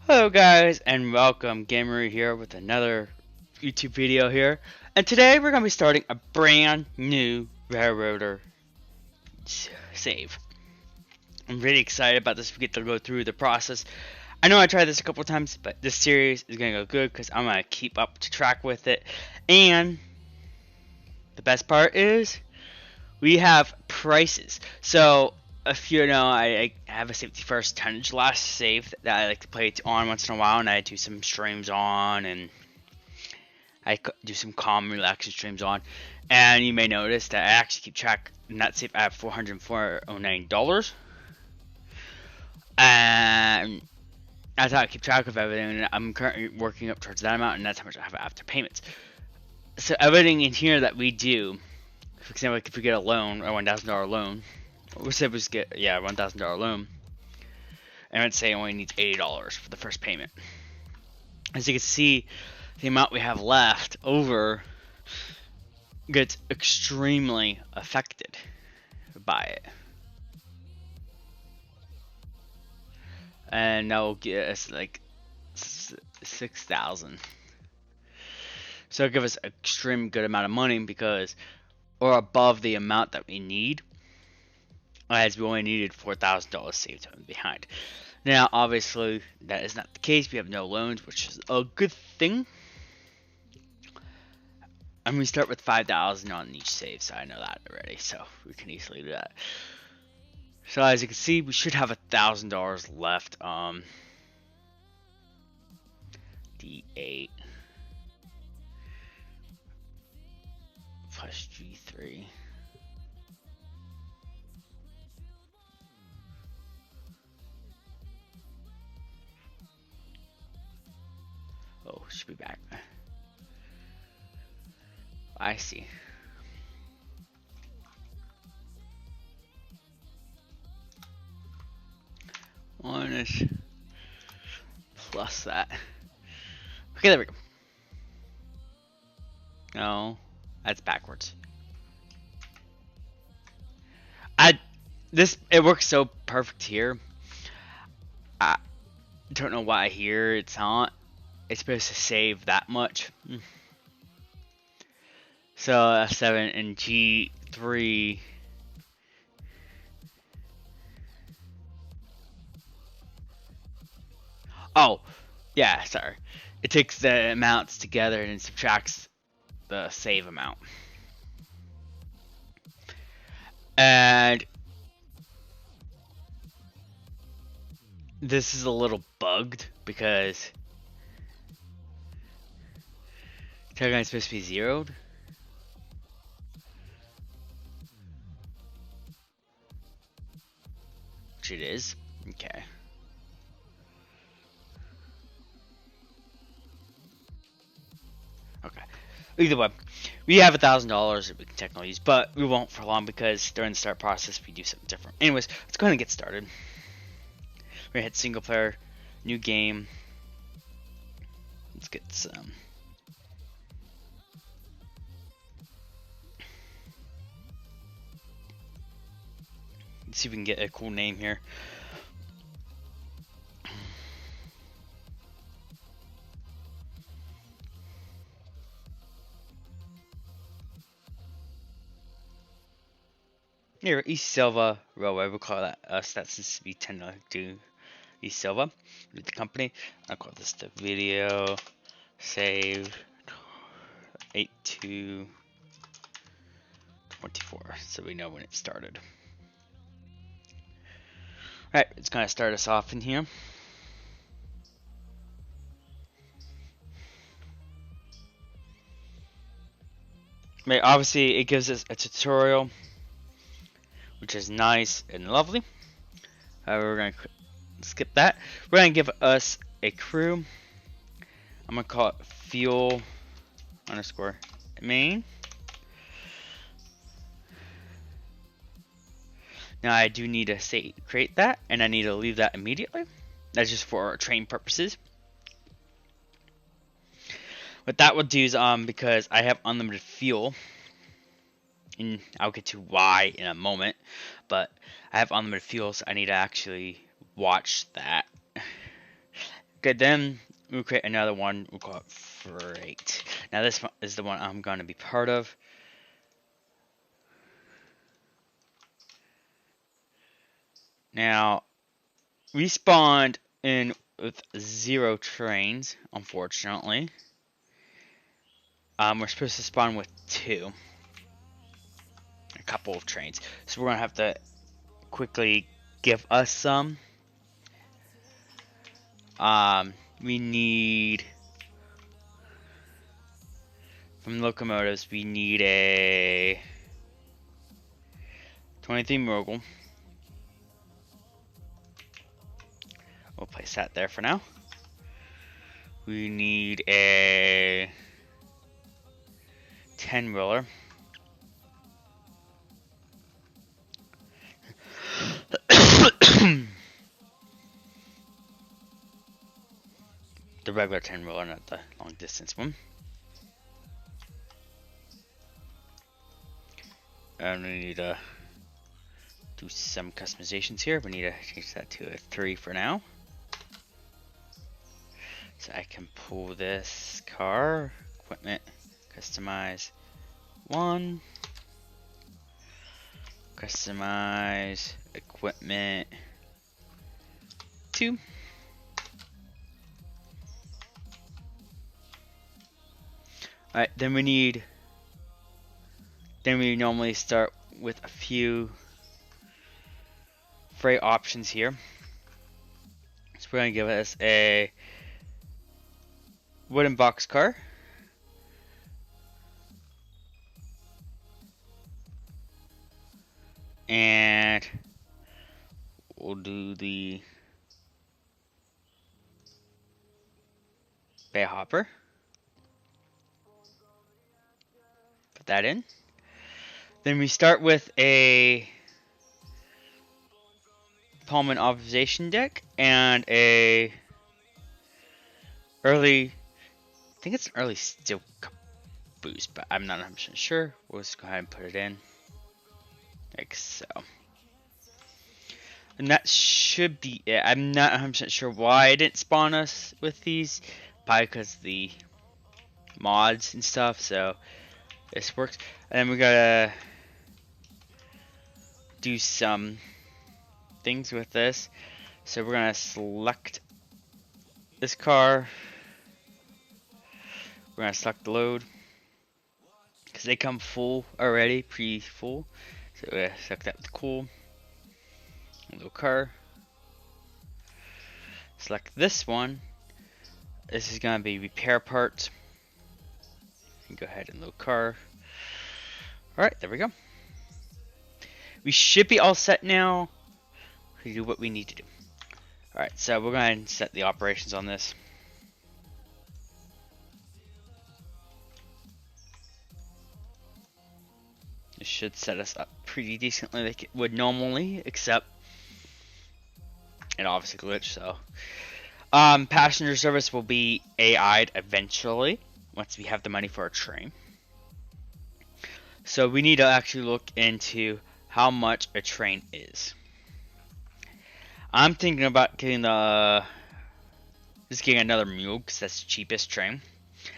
Hello guys and welcome, Gamer here with another YouTube video here. And today we're going to be starting a brand new Railroader save. I'm really excited about this. We get to go through the process. I know I tried this a couple times, but this series is going to go good because I'm going to keep up to track with it. And the best part is we have prices. So if you know, I have a safety first tonnage last save that I like to play on once in a while, and I do some streams on, and I do some calm relaxing streams on. And you may notice that I actually keep track. In that save, I have $409, and that's how I keep track of everything. And I'm currently working up towards that amount, and that's how much I have after payments. So everything in here that we do, for example, like if we get a loan, a $1,000 loan. We said we get $1,000 loan, and let's say it only needs $80 for the first payment. As you can see, the amount we have left over gets extremely affected by it, and that will get us like 6,000. So it'll give us an extreme good amount of money because, or above the amount that we need, as we only needed $4,000 saved behind. Now, obviously, that is not the case. We have no loans, which is a good thing. And we start with 5,000 on each save, so I know that already. So we can easily do that. So as you can see, we should have $1,000 left. D8 plus G3. Oh, should be back. I see. One is plus that. Okay, there we go. No, that's backwards. It works so perfect here. I don't know why here it's not. It's supposed to save that much. So F7 and G3. Oh, yeah, sorry. It takes the amounts together and subtracts the save amount. And this is a little bugged because tagline is supposed to be zeroed. Which it is. Okay. Okay. Either way, we have $1,000 that we can technically use, but we won't for long because during the start process we do something different. Anyways, let's go ahead and get started. We're gonna hit single player, new game. Let's get some. Let's see if we can get a cool name here. Here, East Silva Railway, we'll call that us. That seems to be tend to do East Silva. With the company, I'll call this the video save 8224, so we know when it started. Alright, it's gonna start us off in here. Right, obviously it gives us a tutorial, which is nice and lovely. However, we're going to skip that. We're going to give us a crew. I'm going to call it fuel underscore main. Now I do need to create that, and I need to leave that immediately. That's just for train purposes. What that will do is because I have unlimited fuel, and I'll get to why in a moment, but I have unlimited fuel, so I need to actually watch that. Okay, then we'll create another one. We'll call it freight. Now this one is the one I'm going to be part of. Now, we spawned in with 0 trains, unfortunately. We're supposed to spawn with 2. A couple of trains. So we're going to have to quickly give us some. We need... From locomotives, we need a 23 Mogul. We'll place that there for now. We need a 10 wheeler. The regular 10 wheeler, not the long distance one. And we need to do some customizations here. We need to change that to a 3 for now. So I can pull this car, equipment, customize 1, customize equipment 2. Alright, then we normally start with a few freight options here. So we're going to give us a wooden box car. And we'll do the bay hopper. Put that in. Then we start with a Pullman observation deck and a early, I think it's an early steel boost, but I'm not 100% sure. We'll just go ahead and put it in like so. And that should be it. I'm not 100% sure why I didn't spawn us with these. Probably because the mods and stuff, so this works. And then we gotta do some things with this. So we're gonna select this car. We're gonna select the load because they come full already, pre-full. So we're gonna select that with cool. Low car. Select this one. This is gonna be repair parts. You can go ahead and load car. Alright, there we go. We should be all set now to do what we need to do. Alright, so we're going to set the operations on this. This should set us up pretty decently like it would normally, except it obviously glitched, so. Passenger service will be AI'd eventually, once we have the money for a train. So we need to actually look into how much a train is. I'm thinking about getting just getting another mule because that's the cheapest train.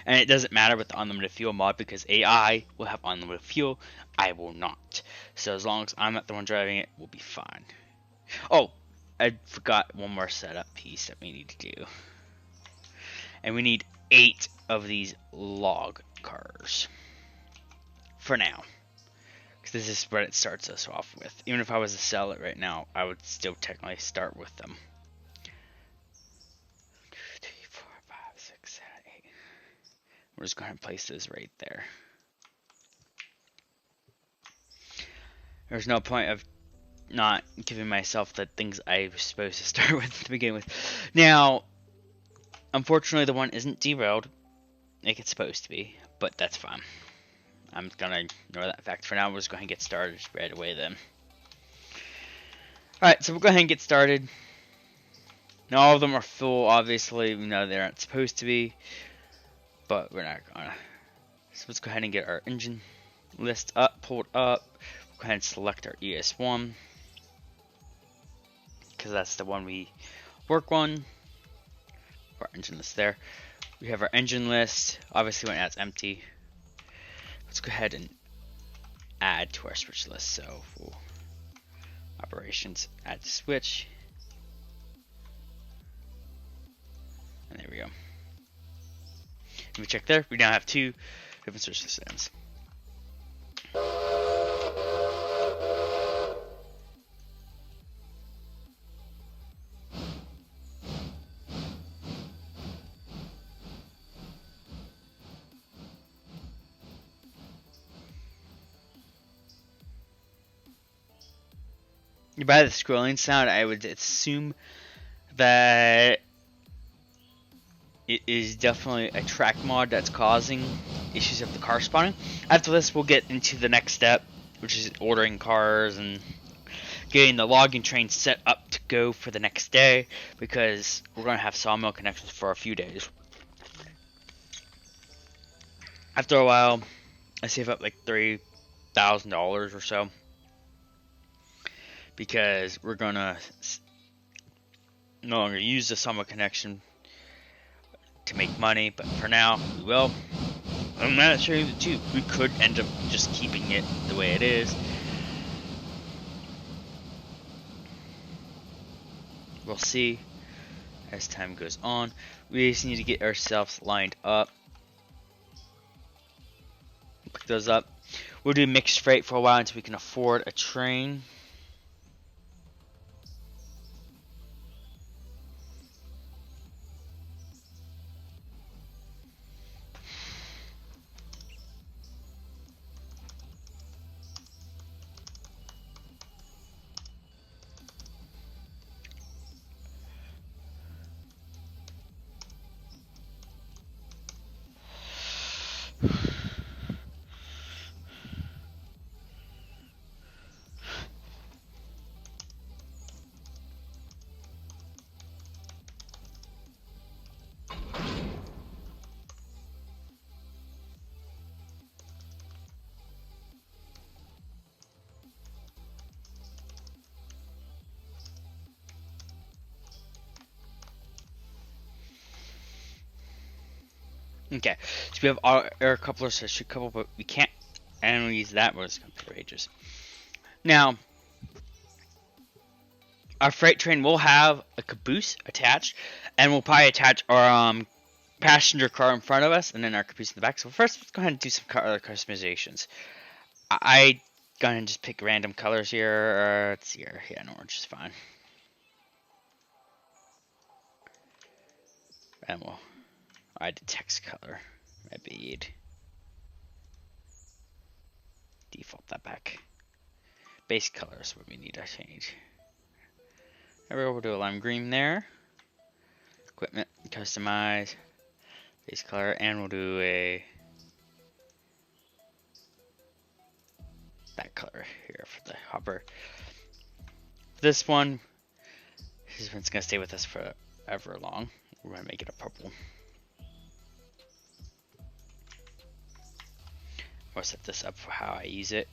And it doesn't matter with the unlimited fuel mod because AI will have unlimited fuel. I will not. So as long as I'm not the one driving it, we'll be fine. Oh, I forgot one more setup piece that we need to do. And we need 8 of these log cars. For now. Because this is what it starts us off with. Even if I was to sell it right now, I would still technically start with them. 2, 3, 4, 5, 6, 7, 8. We're just going to place this right there. There's no point of not giving myself the things I was supposed to start with to begin with. Now, unfortunately, the one isn't derailed like it's supposed to be, but that's fine. I'm gonna ignore that fact for now. We're just going to get started right away then. Alright, so we'll go ahead and get started. Now, all of them are full, obviously. We know they aren't supposed to be, but we're not gonna. So let's go ahead and get our engine list pulled up. We'll go ahead and select our ES1. Because that's the one we work on. our engine list there. We have our engine list. Obviously, when that's empty, let's go ahead and add to our switch list. So we'll operations, add to switch, and there we go. If we check there, we now have 2 different switch systems. By the scrolling sound, I would assume that it is definitely a track mod that's causing issues of the car spawning. After this, we'll get into the next step, which is ordering cars and getting the logging train set up to go for the next day, because we're going to have sawmill connections for a few days. After a while, I save up like $3,000 or so, because we're going to no longer use the sawmill connection to make money, but for now, we will. I'm not sure the two. We could end up just keeping it the way it is. We'll see as time goes on. We just need to get ourselves lined up. Pick those up. We'll do mixed freight for a while until we can afford a train. Okay, so we have our air coupler, so it should couple, but we can't, and we use that, but it's going to be for ages. Now, our freight train will have a caboose attached, and we'll probably attach our passenger car in front of us, and then our caboose in the back. So first, let's go ahead and do some other customizations. I go ahead and just pick random colors here. Let's see here. Yeah, an orange is fine. And we'll add the text color. Red. Default that back. Base color is what we need to change. There we go. We'll do a lime green there. Equipment, customize, base color, and we'll do a that color here for the hopper. This one, this one's gonna stay with us forever long. We're gonna make it a purple. I'll set this up for how I use it.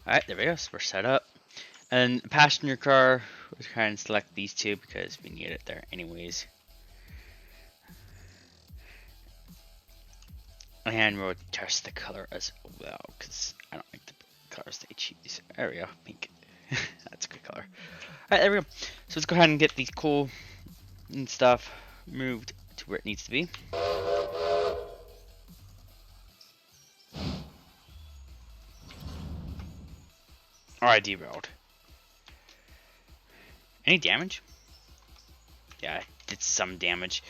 Alright, there we go. So we're set up. And passenger car, we'll try and select these two because we need it there anyways. And we'll test the color as well, because I don't like the colors they choose. There we go, pink. That's a good color. Alright, there we go. So let's go ahead and get these cool and stuff moved to where it needs to be. Alright, derailed. Any damage? Yeah, it did some damage.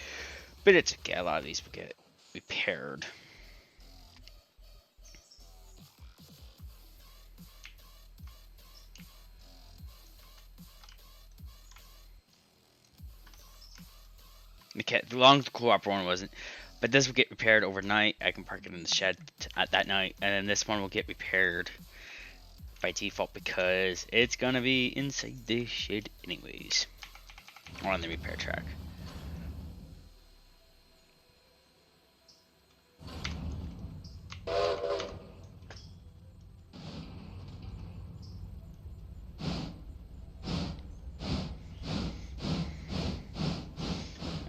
But it's okay, a lot of these will get repaired. Okay, the long co-op one wasn't, but this will get repaired overnight. I can park it in the shed at that night, and then this one will get repaired by default because it's gonna be inside this shed anyways. Or on the repair track.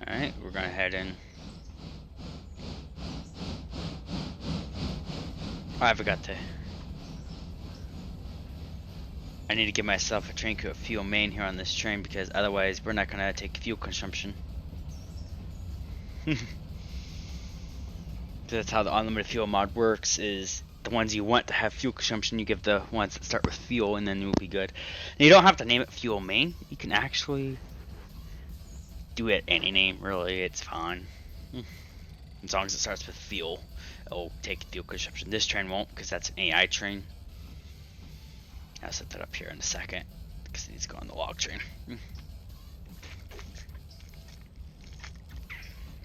Alright, we're gonna head in. Oh, I forgot to. I need to give myself a train crew fuel main here on this train because otherwise we're not gonna take fuel consumption. That's how the unlimited fuel mod works, is the ones you want to have fuel consumption, you give the ones that start with fuel, and then you'll be good. And you don't have to name it fuel main. You can actually do it any name, really. It's fine. As long as it starts with fuel, it'll take fuel consumption. This train won't, because that's an AI train. I'll set that up here in a second, because it needs to go on the log train.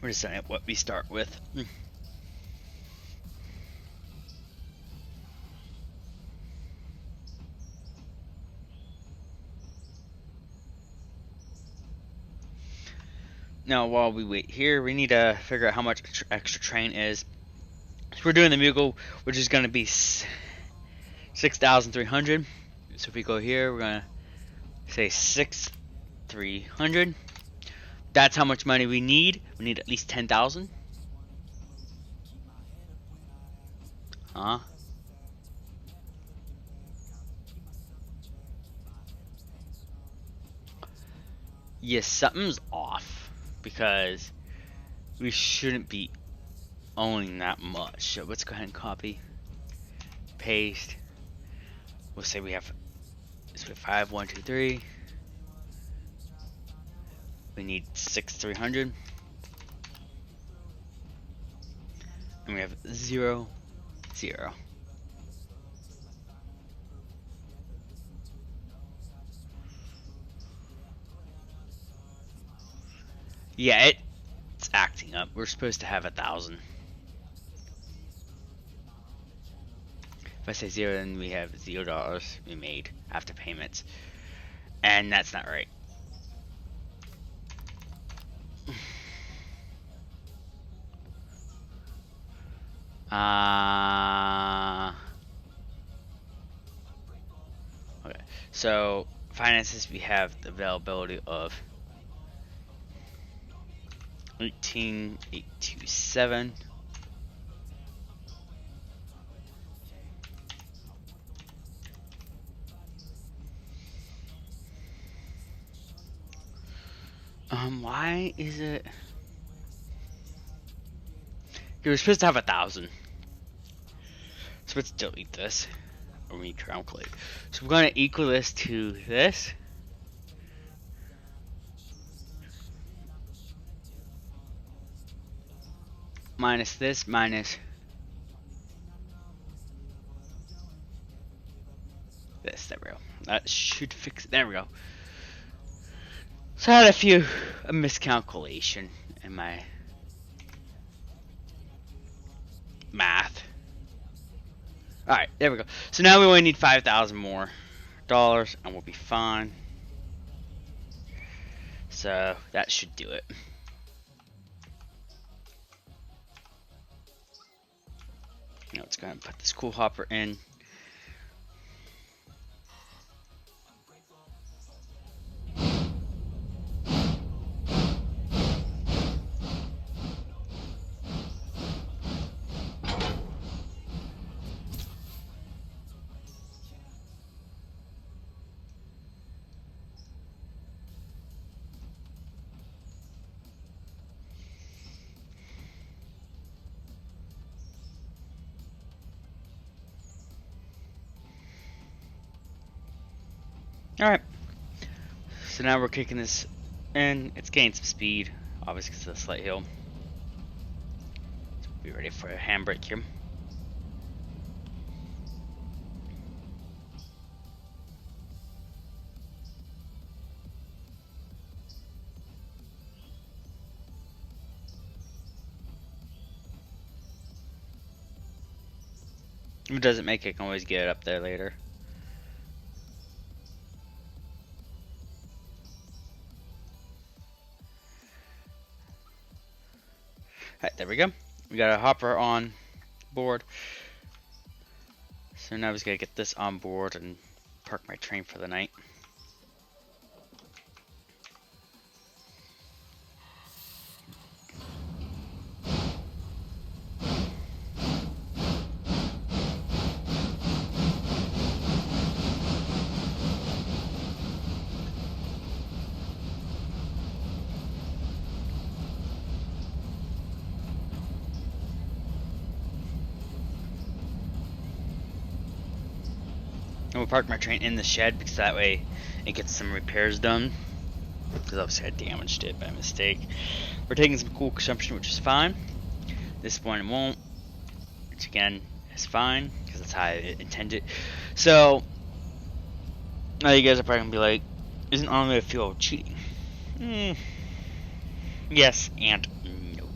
We're just setting up what we start with. Now, while we wait here, we need to figure out how much extra train is. So we're doing the Mughal, which is going to be 6,300. So if we go here, we're going to say 6,300. That's how much money we need. We need at least 10,000. Huh? Yes, something's off. Because we shouldn't be owning that much. So let's go ahead and copy, paste. We'll say we have 5, 1, 2, 3. We need 6,300, and we have 0, 0. Yeah, it's acting up. We're supposed to have 1,000. If I say 0, then we have $0 we made after payments, and that's not right. Okay. So finances, we have the availability of 18,827. Why is it? You were supposed to have 1,000. So let's delete this. Or we calculate. So we're going to equal this to this. Minus this, minus this. There we go. That should fix it. There we go. So I had a miscalculation in my math. Alright, there we go. So now we only need 5,000 more dollars and we'll be fine. So that should do it. Now let's go ahead and put this cool hopper in. Alright, so now we're kicking this in. It's gained some speed, obviously because of the slight hill. So we'll be ready for a handbrake here. If it doesn't make it, I can always get it up there later. Alright, there we go. We got a hopper on board. So now we just gotta get this on board and park my train for the night. And we'll park my train in the shed because that way it gets some repairs done. Because obviously I damaged it by mistake. We're taking some cool consumption, which is fine. This one won't, which again is fine because that's how I intended. So now you guys are probably gonna be like, "Isn't automated fuel cheating?" Yes and no.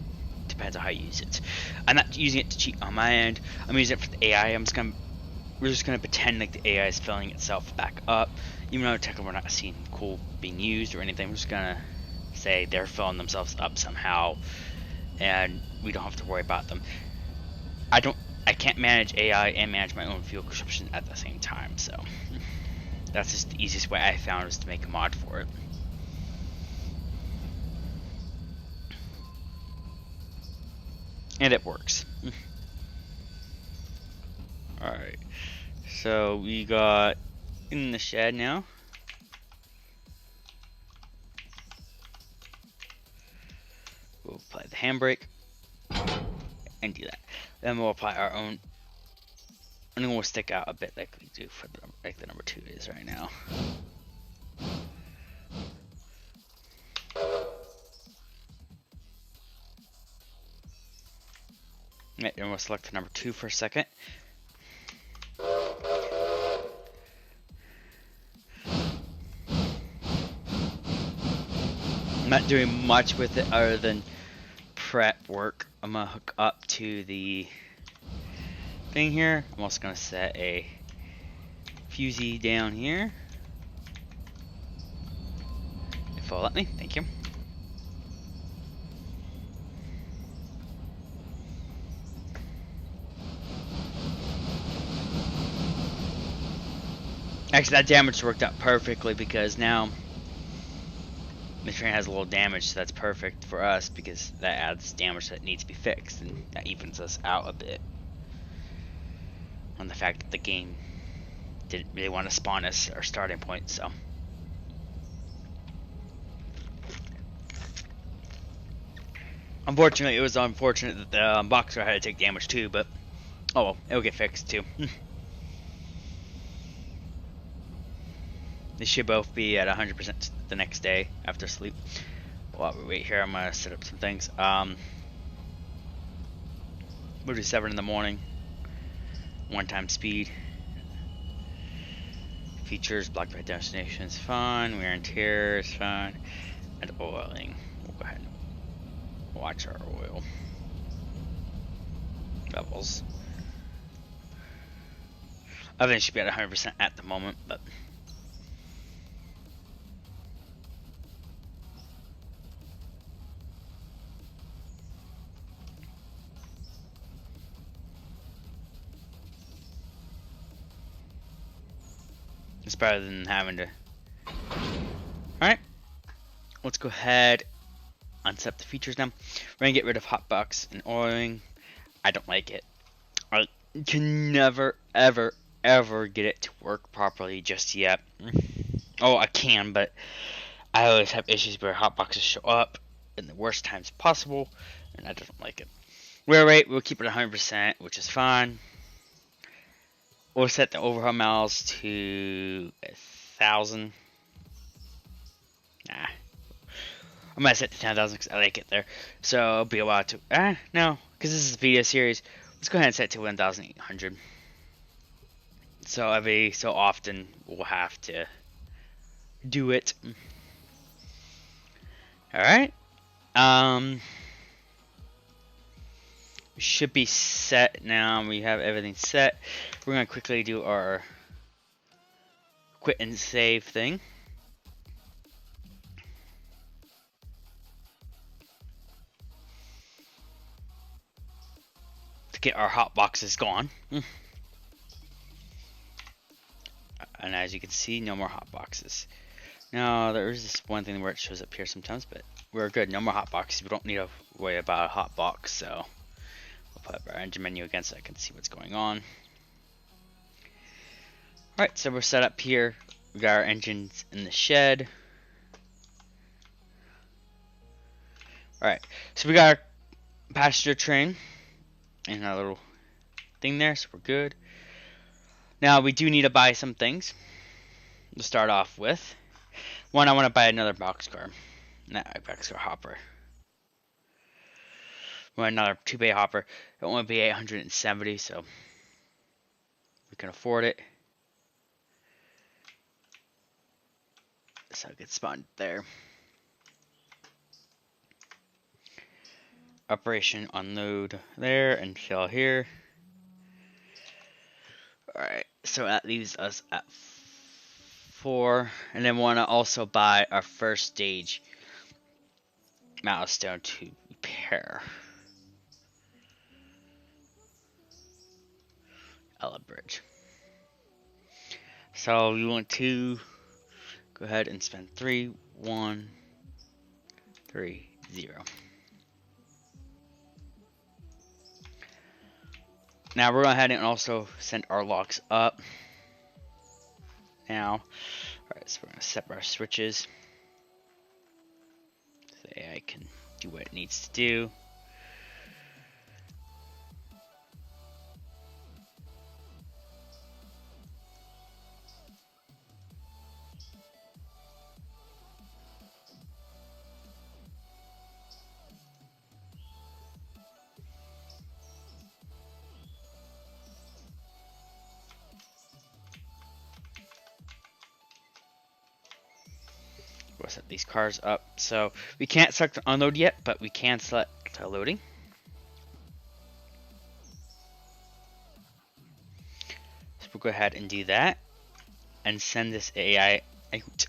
Depends on how you use it. I'm not using it to cheat on my end. I'm using it for the AI. We're just gonna pretend like the AI is filling itself back up, even though technically we're not seeing coal being used or anything. We're just gonna say they're filling themselves up somehow, and we don't have to worry about them. I can't manage AI and manage my own fuel consumption at the same time, so that's just the easiest way I found was to make a mod for it. And it works. Alright. So we got in the shed now. We'll apply the handbrake and do that. Then we'll apply our own, and then we'll stick out a bit like we do for the number 2 is right now. Right, and we'll select the number 2 for a second. I'm not doing much with it other than prep work. I'm gonna hook up to the thing here. I'm also gonna set a fusee down here. If it'll let me, thank you. Actually, that damage worked out perfectly because now the train has a little damage, so that's perfect for us because that adds damage that needs to be fixed, and that evens us out a bit on the fact that the game didn't really want to spawn us our starting point. So unfortunately, it was unfortunate that the boxer had to take damage too, but oh well, it'll get fixed too. They should both be at 100% the next day after sleep. While we wait here, I'm gonna set up some things. We'll do 7 in the morning. 1 time speed. Features, block by destination is fine. Wear and tear is fine. And oiling. We'll go ahead and watch our oil levels. I think it should be at 100% at the moment, but it's better than having to. Alright, let's go ahead, unset the features now. We're gonna get rid of hotbox and oiling. I don't like it. I can never, ever get it to work properly just yet. Oh, I can, but I always have issues where hotboxes show up in the worst times possible, and I don't like it. Wear rate, we'll keep it 100%, which is fine. We'll set the overhaul miles to 1,000. Nah. I'm gonna set to 10,000 because I like it there. So it'll be a while to. No, because this is a video series. Let's go ahead and set it to 1,800. So every so often we'll have to do it. Alright. We should be set now. We have everything set. We're going to quickly do our quit and save thing. get our hot boxes gone. And as you can see, no more hot boxes. Now, there is this one thing where it shows up here sometimes, but we're good. No more hot boxes. We don't need to worry about a hot box, so we'll put up our engine menu again so I can see what's going on. Alright, so we're set up here. We got our engines in the shed. Alright, so we got our passenger train and our little thing there, so we're good. Now, we do need to buy some things to start off with. One, I want to buy another boxcar. Not a boxcar hopper. Well, another 2-bay hopper. It won't be 870, so we can afford it. So it gets spawned there. Operation unload there and fill here. Alright, so that leaves us at 4. And then we want to also buy our first stage milestone to repair. Ella Bridge. So we want to go ahead and spend 3, 1, 3, 0. Now we're going ahead and also send our locks up. Now, alright, so we're going to set our switches. So the AI can do what it needs to do. We'll set these cars up. So we can't select unload yet, but we can select loading. So we'll go ahead and do that and send this AI out.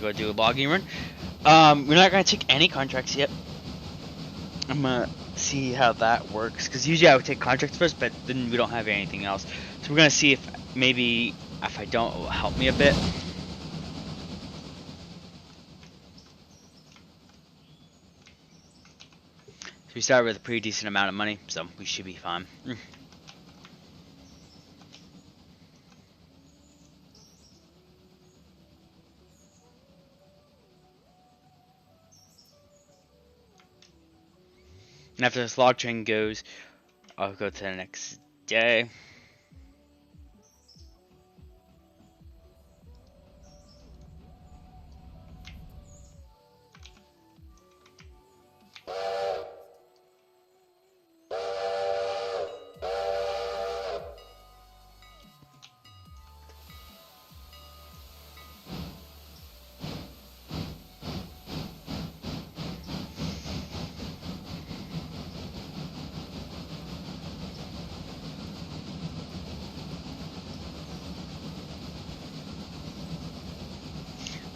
Go do a logging run. We're not gonna take any contracts yet. I'm gonna see how that works because usually I would take contracts first, but then we don't have anything else. So we're gonna see if maybe if I don't, it will help me a bit. So we started with a pretty decent amount of money, so we should be fine. And after this log train goes, I'll go to the next day.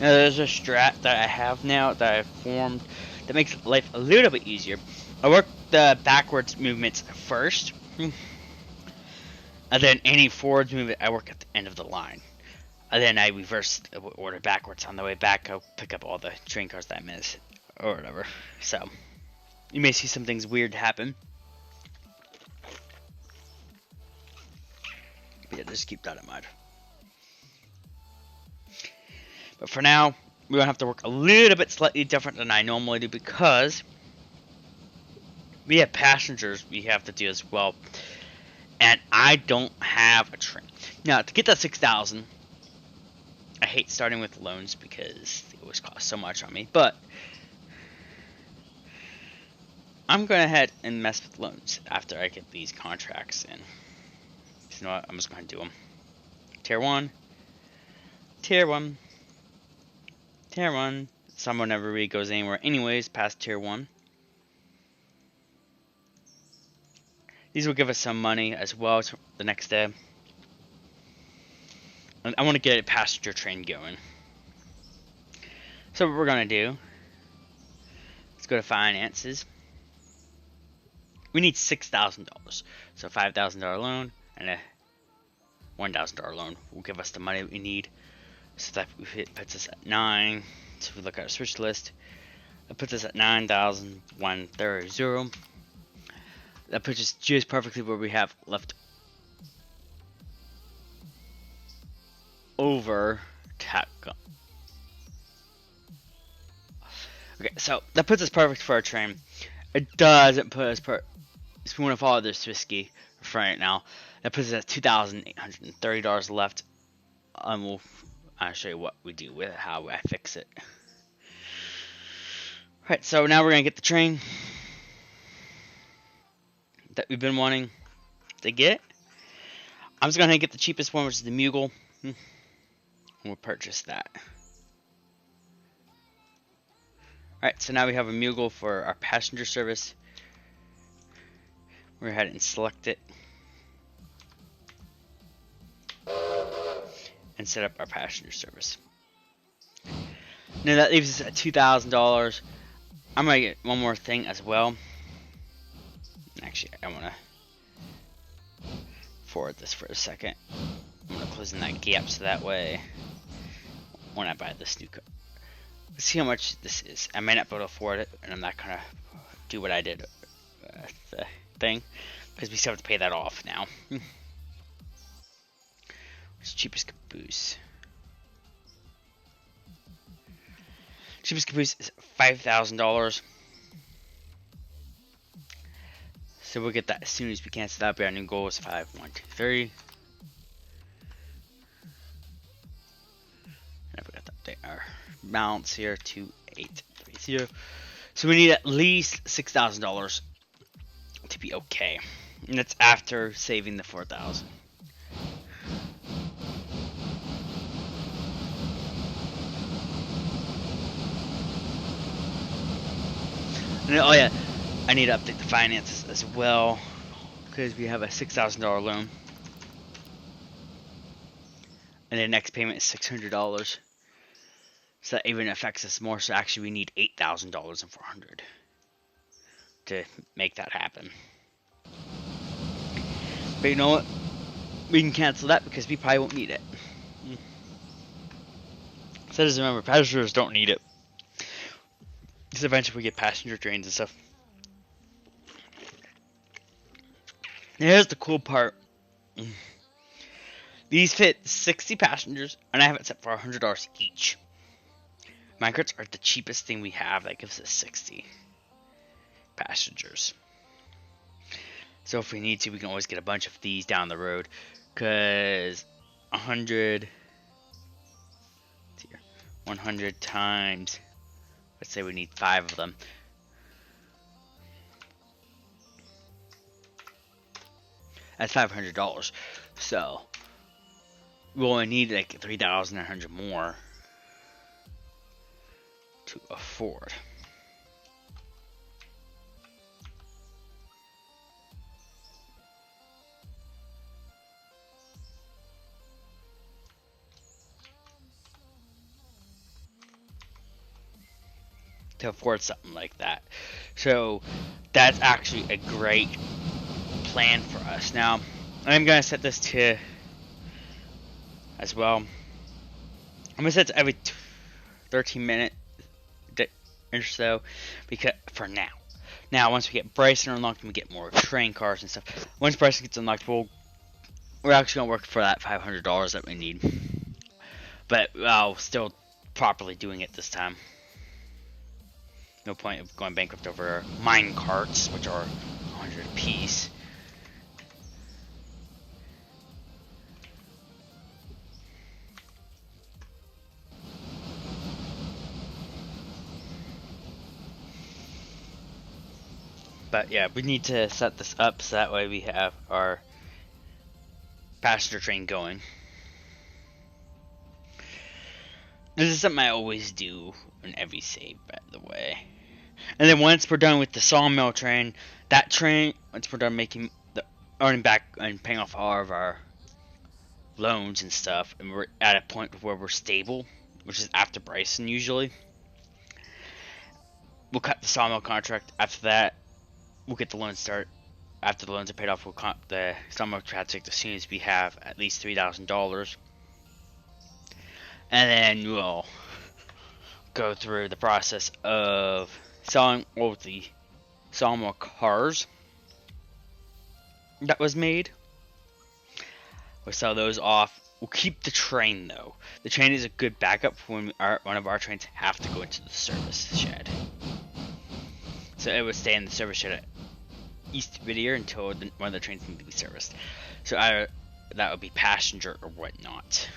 Now there's a strat that I have now that I've formed that makes life a little bit easier. I work the backwards movements first, and then any forwards movement I work at the end of the line. And then I reverse the order backwards. On the way back, I'll pick up all the train cars that I missed, or whatever. So, you may see some things weird happen. But yeah, just keep that in mind. But for now, we're going to have to work a little bit slightly different than I normally do because we have passengers we have to do as well. And I don't have a train. Now, to get that 6,000, I hate starting with loans because they always cost so much on me. But I'm going to head and mess with loans after I get these contracts in. So you know what? I'm just going to do them. Tier 1. Tier 1. Tier 1. Someone never really goes anywhere anyways past Tier 1. These will give us some money as well the next day. And I want to get a passenger train going. So what we're going to do, let's go to finances. We need $6,000. So $5,000 loan and a $1,000 loan will give us the money we need. So that puts us at 9. So if we look at our switch list, that puts us at 9,130. That puts us just perfectly where we have left over tack. Okay, so that puts us perfect for our train. It doesn't put us if we want to follow this risky for right now, that puts us at $2,830 left. I'll show you what we do with it, how I fix it. Alright, so now we're going to get the train that we've been wanting to get. I'm just going to get the cheapest one, which is the Mugle. And we'll purchase that. Alright, so now we have a Mugle for our passenger service. We're going to go ahead and select it. And set up our passenger service. Now that leaves us at $2,000. I'm going to get one more thing as well. Actually, I want to forward this for a second. I'm going to close in that gap so that way when I buy this new car. Let's see how much this is. I may not be able to afford it, and I'm not going to do what I did the thing, because we still have to pay that off now. What's the cheapest caboose? Cheapest caboose is $5,000. So we'll get that as soon as we can. So that'll be our new goal is 5, 1, 2, 3. And we got that update our balance here 2830. So we need at least $6,000 to be okay, and that's after saving the 4,000. Oh yeah, I need to update the finances as well, because we have a $6,000 loan. And the next payment is $600. So that even affects us more, so actually we need $8,000 and $400 to make that happen. But you know what? We can cancel that because we probably won't need it. So just remember, passengers don't need it. Because eventually we get passenger trains and stuff. And here's the cool part. These fit 60 passengers, and I have it set for $100 each. Minecarts are the cheapest thing we have that gives us 60 passengers. So if we need to, we can always get a bunch of these down the road. Because 100 times, let's say we need 5 of them. That's $500. So we only need like 3,900 more to afford. To afford something like that. So that's actually a great plan for us. Now I'm gonna set this to as well. I'm gonna set it to every 13 minutes or so, because for now. Now once we get Bryson unlocked and we get more train cars and stuff, once Bryson gets unlocked, we're actually gonna work for that $500 that we need. But I'll still properly doing it this time. No point of going bankrupt over mine carts, which are 100 apiece. But yeah, we need to set this up so that way we have our passenger train going. This is something I always do in every save, by the way. And then once we're done with the sawmill train, that train, once we're done making the earning back and paying off all of our loans and stuff, and we're at a point where we're stable, which is after Bryson usually. We'll cut the sawmill contract. After that, we'll get the loans started. After the loans are paid off, we'll cut the sawmill contract as soon as we have at least $3,000. And then we'll go through the process of selling all the sawmill cars that was made. We'll sell those off. We'll keep the train though. The train is a good backup for when one of our trains have to go into the service shed. So it would stay in the service shed at East Whittier until one of the trains need to be serviced. So either that would be passenger or whatnot.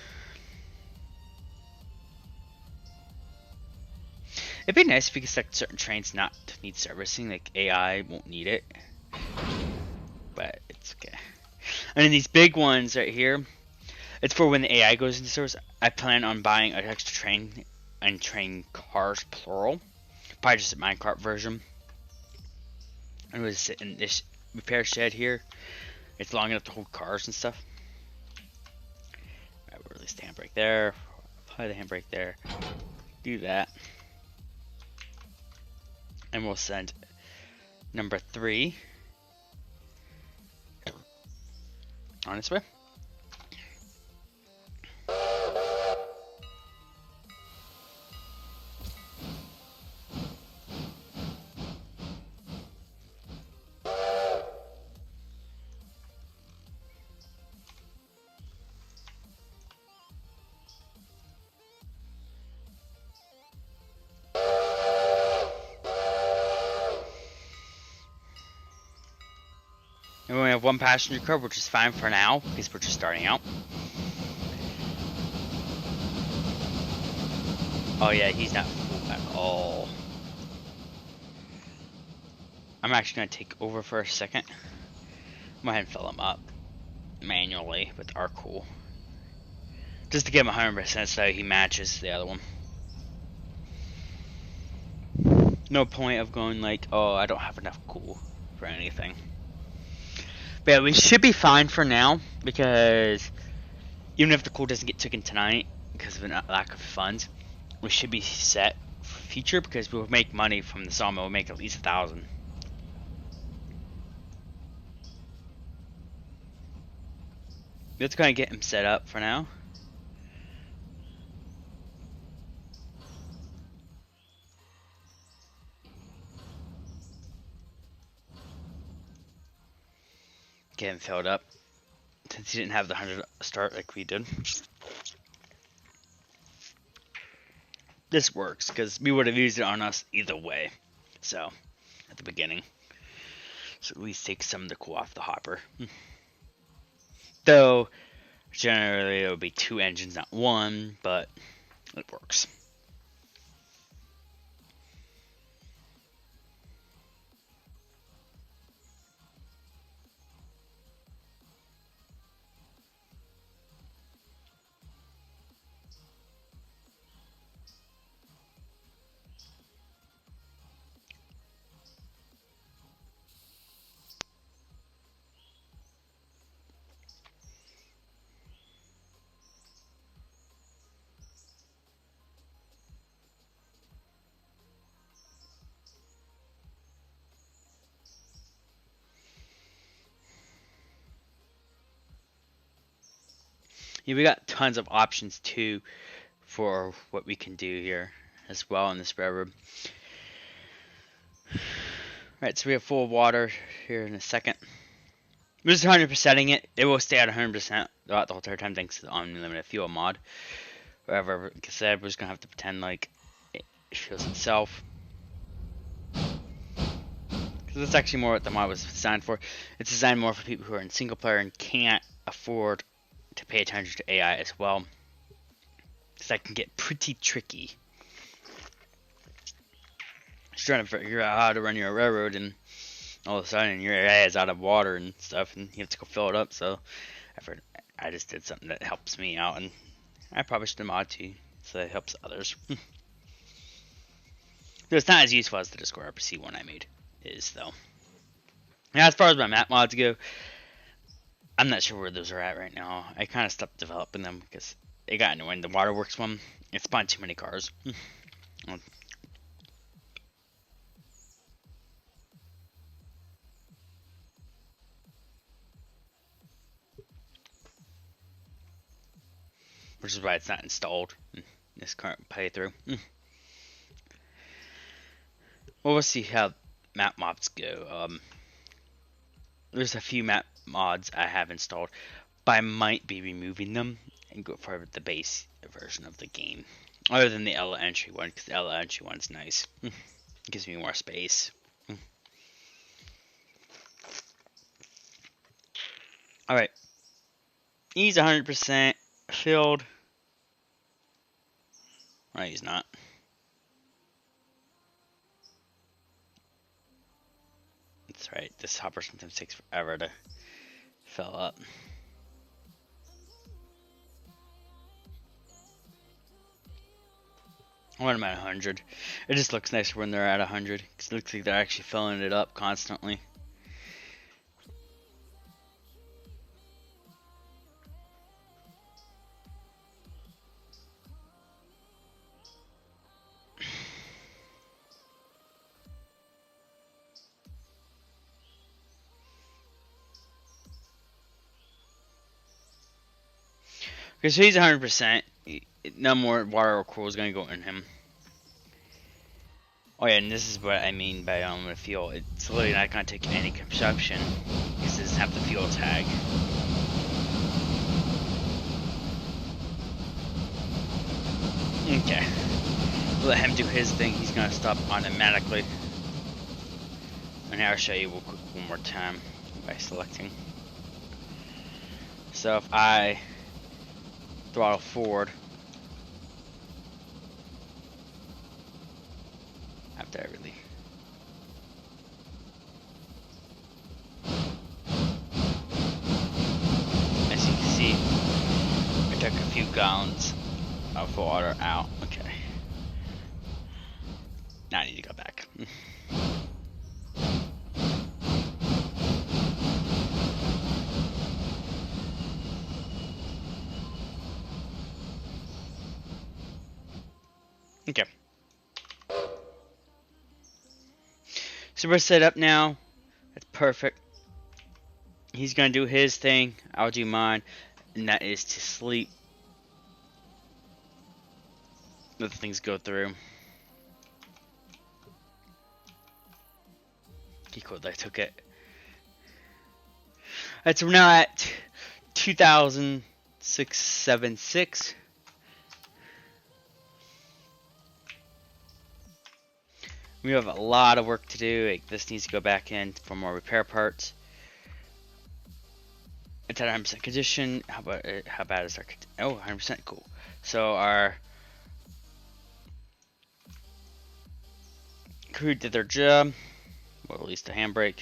It'd be nice if we could set certain trains not to need servicing, like AI won't need it. But it's okay. And then these big ones right here, it's for when the AI goes into service. I plan on buying an extra train and train cars, plural. Probably just a minecart version. I'm going to sit in this repair shed here. It's long enough to hold cars and stuff. Alright, we'll release the handbrake there. Apply the handbrake there. Do that. And we'll send number 3 on its way. And we only have one passenger car, which is fine for now, because we're just starting out. Oh yeah, he's not full at all. I'm actually going to take over for a second. I'm going to go ahead and fill him up manually with our cool. Just to get him 100% so he matches the other one. No point of going like, oh, I don't have enough cool for anything. But yeah, we should be fine for now, because even if the cool doesn't get taken tonight because of a lack of funds, we should be set for future, because we'll make money from the sawmill. We'll make at least 1,000. Let's go ahead and get him set up for now. Get him filled up, since he didn't have the 100 start like we did. This works, because we would have used it on us either way. So, at the beginning. So at least take some of the cool off the hopper. Though, generally it would be 2 engines, not 1, but it works. Yeah, we got tons of options too for what we can do here as well in this railroad. Right, so we have full water here in a second. We're just 100%ing it. It will stay at 100% throughout the whole entire time thanks to the unlimited fuel mod. However, like I said, we're just going to have to pretend like it fuels itself. Because that's actually more what the mod was designed for. It's designed more for people who are in single player and can't afford to pay attention to AI as well. Because that can get pretty tricky. Just trying to figure out how to run your railroad, and all of a sudden your AI is out of water and stuff, and you have to go fill it up. So I just did something that helps me out, and I probably should mod too, so it helps others. So it's not as useful as the Discord RPC one I made is, though. Now, as far as my map mods go, I'm not sure where those are at right now. I kind of stopped developing them because it got annoying. The waterworks one, it spawned too many cars. Which is why it's not installed in this current playthrough. Well, we'll see how map mods go. There's a few map mods I have installed, but I might be removing them and go for the base version of the game. Other than the Ella entry one, because the Ella entry one's nice. It gives me more space. Alright. He's 100% filled. Right, he's not. That's right. This hopper sometimes takes forever to fill up. When I'm at 100, it just looks nicer when they're at 100 because it looks like they're actually filling it up constantly. Okay, so he's 100%. No more water or cool is going to go in him. Oh yeah, and this is what I mean by the fuel. It's literally not going to take any consumption because it doesn't have the fuel tag. Okay. Let him do his thing. He's going to stop automatically. And I'll show you real quick one more time by selecting. So if I throttle forward, after I really as you can see, I took a few gallons of water out. Okay, now I need to go back. Okay. So we're set up now. That's perfect. He's gonna do his thing. I'll do mine, and that is to sleep. Let the things go through. Okay, cool. I took it. Alright, so we're now at 2,676. We have a lot of work to do. Like, this needs to go back in for more repair parts. It's at 100% condition. How bad is our? Oh, 100%. Cool. So our crew did their job. Well, at least the handbrake.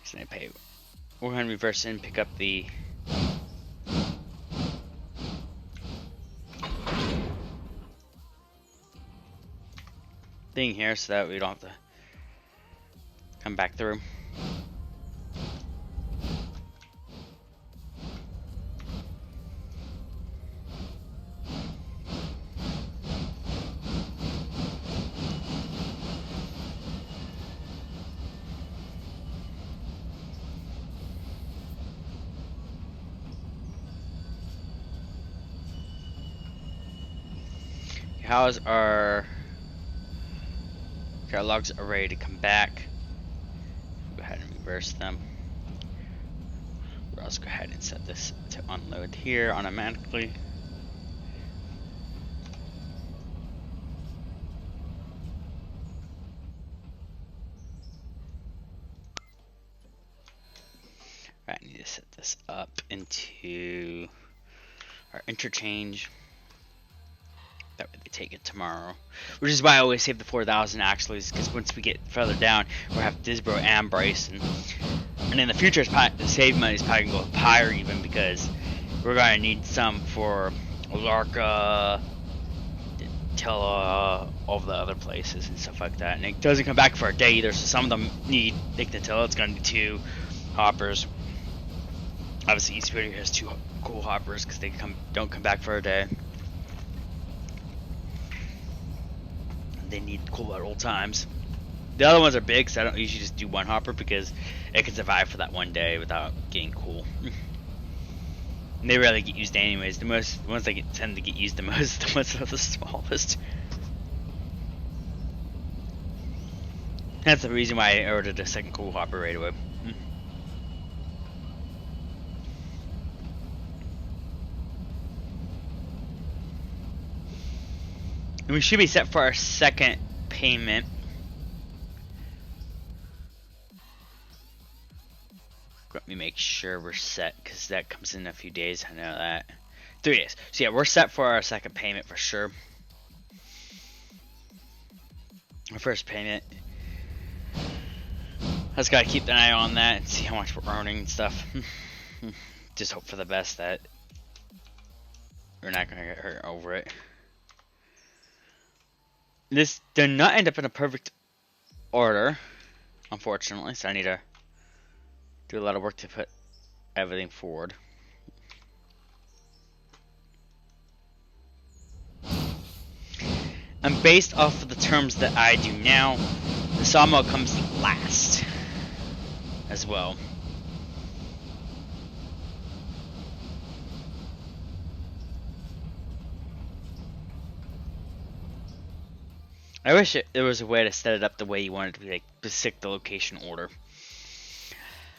So they pay. We're gonna reverse in, pick up the thing here so that we don't have to come back through. How's our logs are ready to come back? Go ahead and reverse them. We'll also go ahead and set this to unload here automatically. Right, I need to set this up into our interchange. That way they take it tomorrow. Which is why I always save the 4,000 actually, because once we get further down, we'll have Disbro and Bryson. And in the future, the save money is probably going to go higher even, because we're going to need some for Alarka, Tilla, all the other places and stuff like that. And it doesn't come back for a day either, so some of them need Nick Tilla. It's going to be 2 hoppers. Obviously, each video has 2 cool hoppers because they don't come back for a day. They need cool at all times. The other ones are big, so I don't usually just do 1 hopper because it can survive for that 1 day without getting cool. And they rarely get used anyways. The ones that tend to get used the most, the ones that are the smallest. That's the reason why I ordered a second cool hopper right away. And we should be set for our second payment. Let me make sure we're set, because that comes in a few days. I know that. 3 days. So yeah, we're set for our second payment for sure. Our first payment. I just gotta keep an eye on that and see how much we're earning and stuff. Just hope for the best that we're not gonna get hurt over it. This did not end up in a perfect order, unfortunately, so I need to do a lot of work to put everything forward. And based off of the terms that I do now, the sawmill comes last as well. I wish there was a way to set it up the way you want it to be, like specific the location order.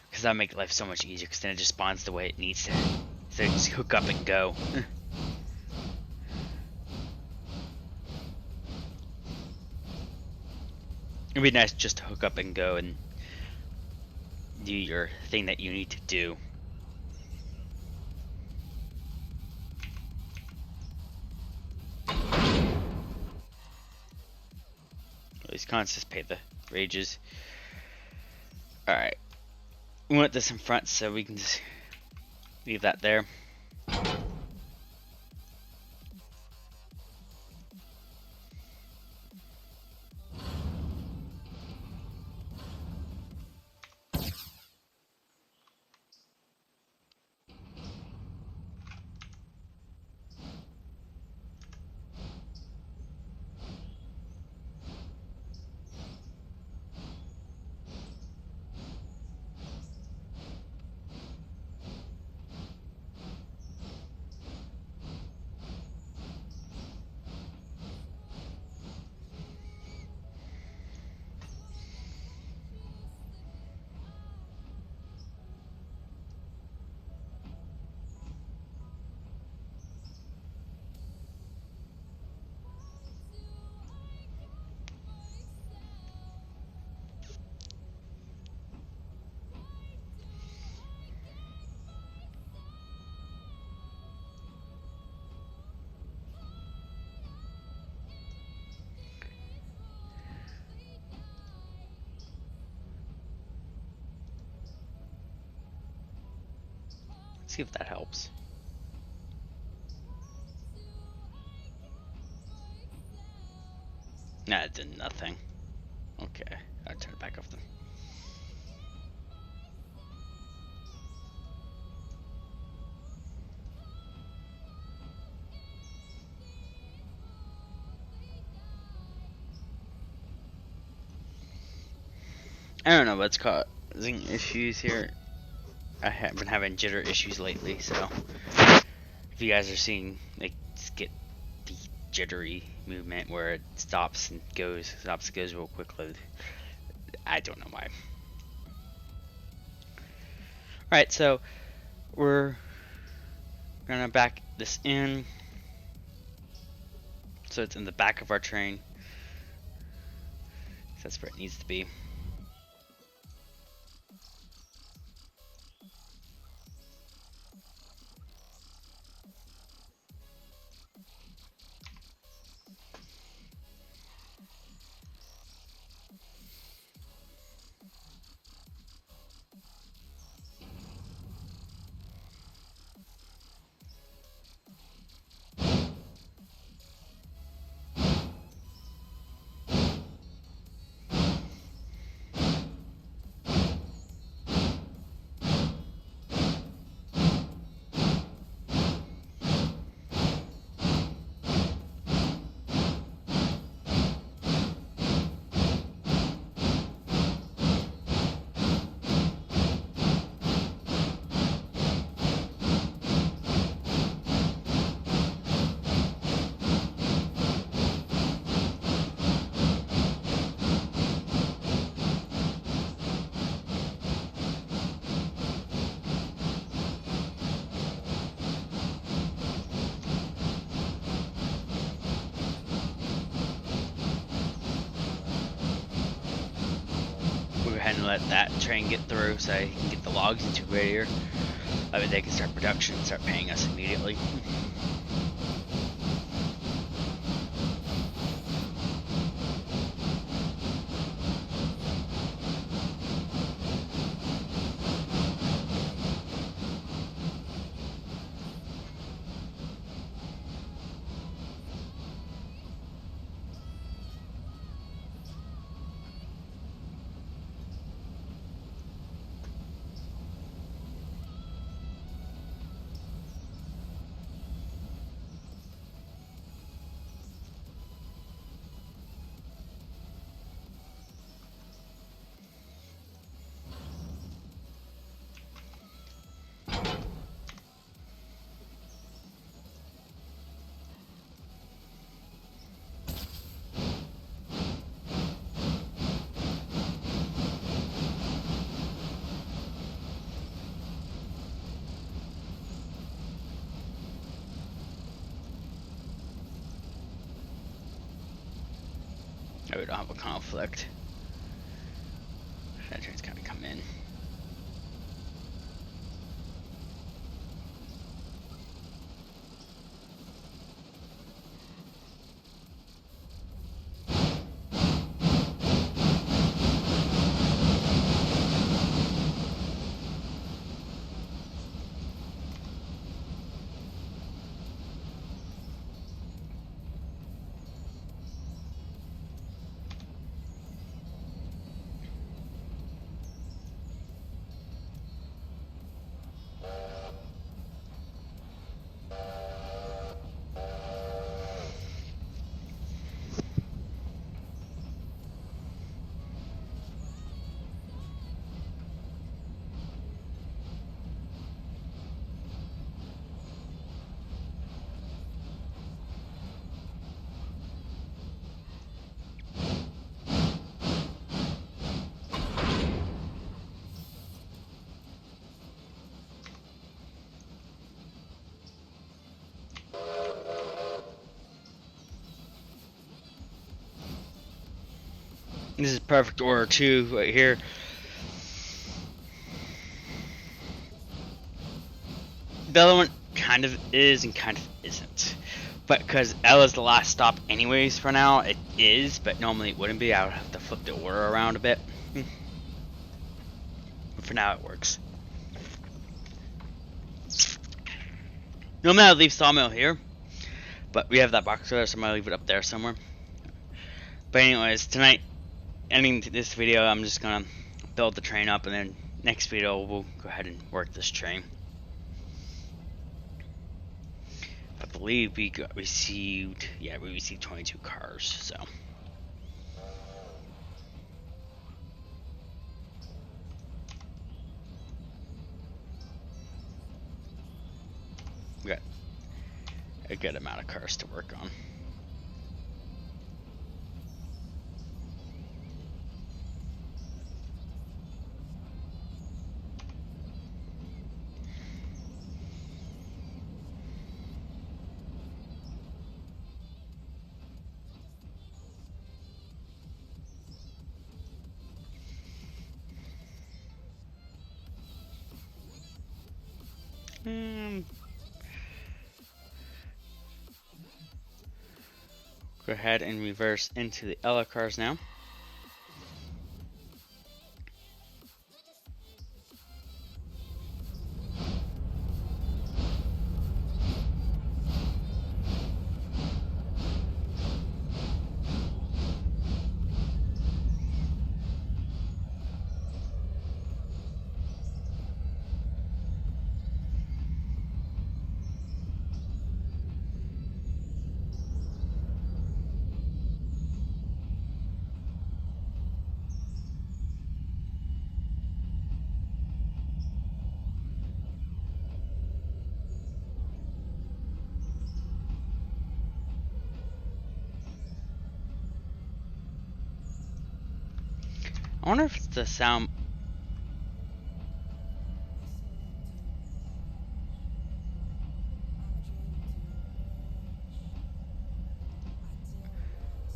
Because that would make life so much easier, because then it just spawns the way it needs to. So you just hook up and go. It'd be nice just to hook up and go and do your thing that you need to do. These cons just pay the wages. Alright. We want this in front so we can just leave that there. See if that helps. Nah, it did nothing. Okay, I'll turn it back off then. I don't know what's causing issues here. I have been having jitter issues lately, so if you guys are seeing like get the jittery movement where it stops and goes real quickly, I don't know why. Alright, so we're gonna back this in so it's in the back of our train. That's where it needs to be. trying to let that train get through so I can get the logs into right here. I mean, they can start production and start paying us immediately. Oh, we don't have a conflict. That train's gotta come in. This is perfect order too, right here. The other one kind of is and kind of isn't. But because Ella's the last stop anyways for now, it is, but normally it wouldn't be. I would have to flip the order around a bit. But for now it works. Normally I'd leave Sawmill here, but we have that box there, so I'm gonna leave it up there somewhere. But anyways, tonight, ending this video, I'm just gonna build the train up, and then next video we'll go ahead and work this train. I believe we received 22 cars, so. We got a good amount of cars to work on. Go ahead and reverse into the Ella cars now. I wonder if it's the sound.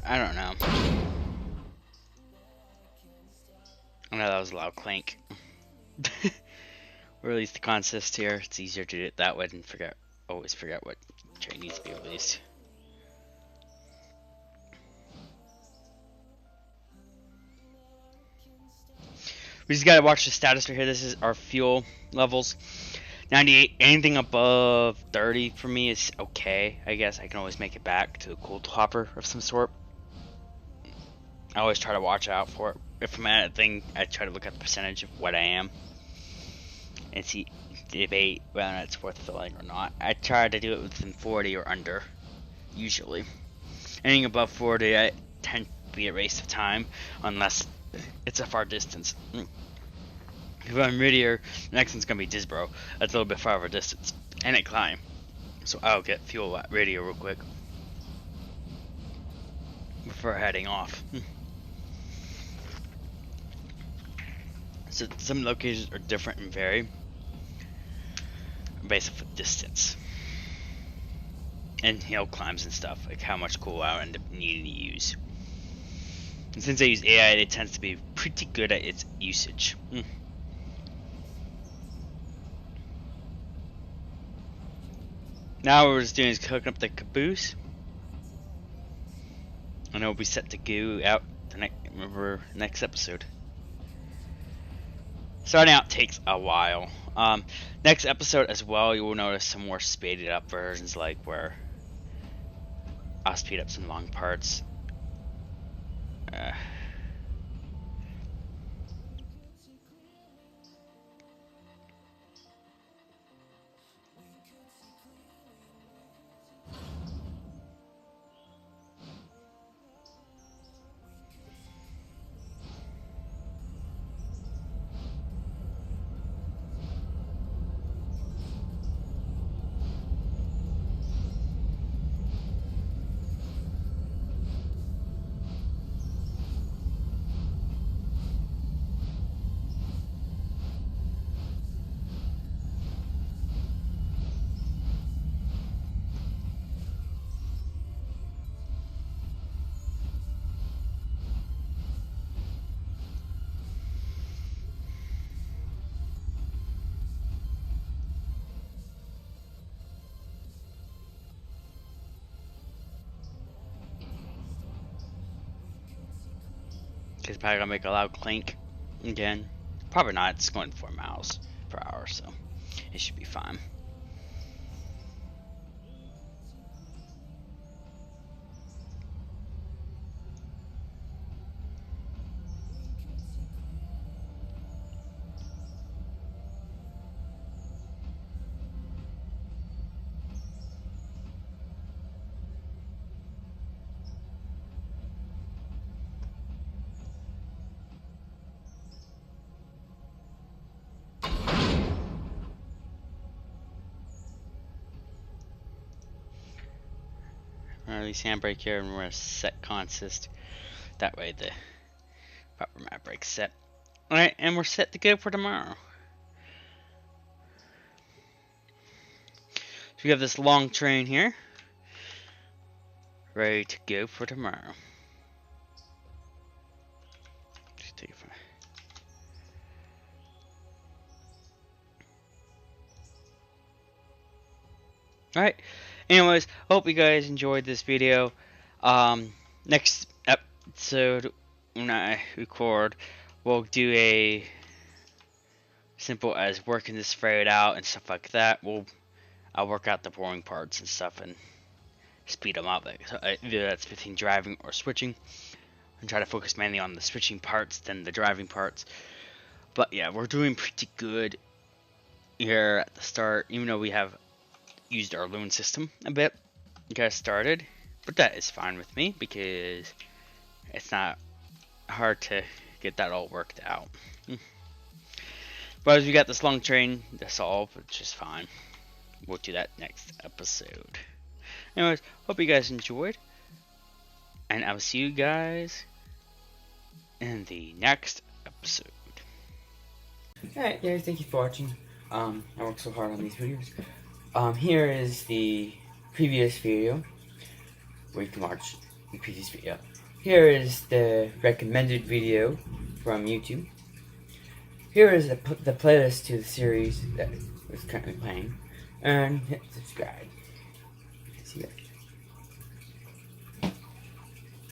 I don't know. I know that was a loud clank. Release the consist here. It's easier to do it that way than always forget what train needs to be released. We just gotta watch the status right here. This is our fuel levels. 98. Anything above 30 for me is okay. I guess I can always make it back to a cool hopper of some sort. I always try to watch out for it. If I'm at a thing, I try to look at the percentage of what I am and see, debate whether it's worth filling or not. I try to do it within 40 or under, usually. Anything above 40, I tend to be a waste of time unless it's a far distance. If I'm Ridier, the next one's gonna be Disbro. That's a little bit farther distance, and it climb. So I'll get fuel at Ridier real quick before heading off. So some locations are different and vary based off of distance and hill climbs and stuff, like how much cool I end up needing to use. And since I use AI, it tends to be pretty good at its usage. Now what we're just doing is hooking up the caboose. And it'll be set to go out the next episode. Starting out takes a while. Next episode as well, you will notice some more speeded up versions, like where I'll speed up some long parts. It's probably gonna make a loud clink again. Probably not. It's going 4 miles per hour, so it should be fine. Release handbrake here, and we're gonna set consist. That way the proper map brake's set. Alright, and we're set to go for tomorrow. So we have this long train here, ready to go for tomorrow. Just take it from Alright, anyways, hope you guys enjoyed this video. Next episode, when I record, we'll do a simple as working this freight out and stuff like that. I'll work out the boring parts and stuff and speed them up. So either that's between driving or switching. And try to focus mainly on the switching parts than the driving parts. But yeah, we're doing pretty good here at the start, even though we have used our loon system a bit to get started, but that is fine with me because it's not hard to get that all worked out. But as we got this long train to solve, which is fine, we'll do that next episode. Anyways, hope you guys enjoyed, and I'll see you guys in the next episode. Alright guys, thank you for watching. I work so hard on these videos. Here is the previous video, where you can watch the previous video. Here is the recommended video from YouTube. here is the playlist to the series that is currently playing, and hit subscribe. See ya.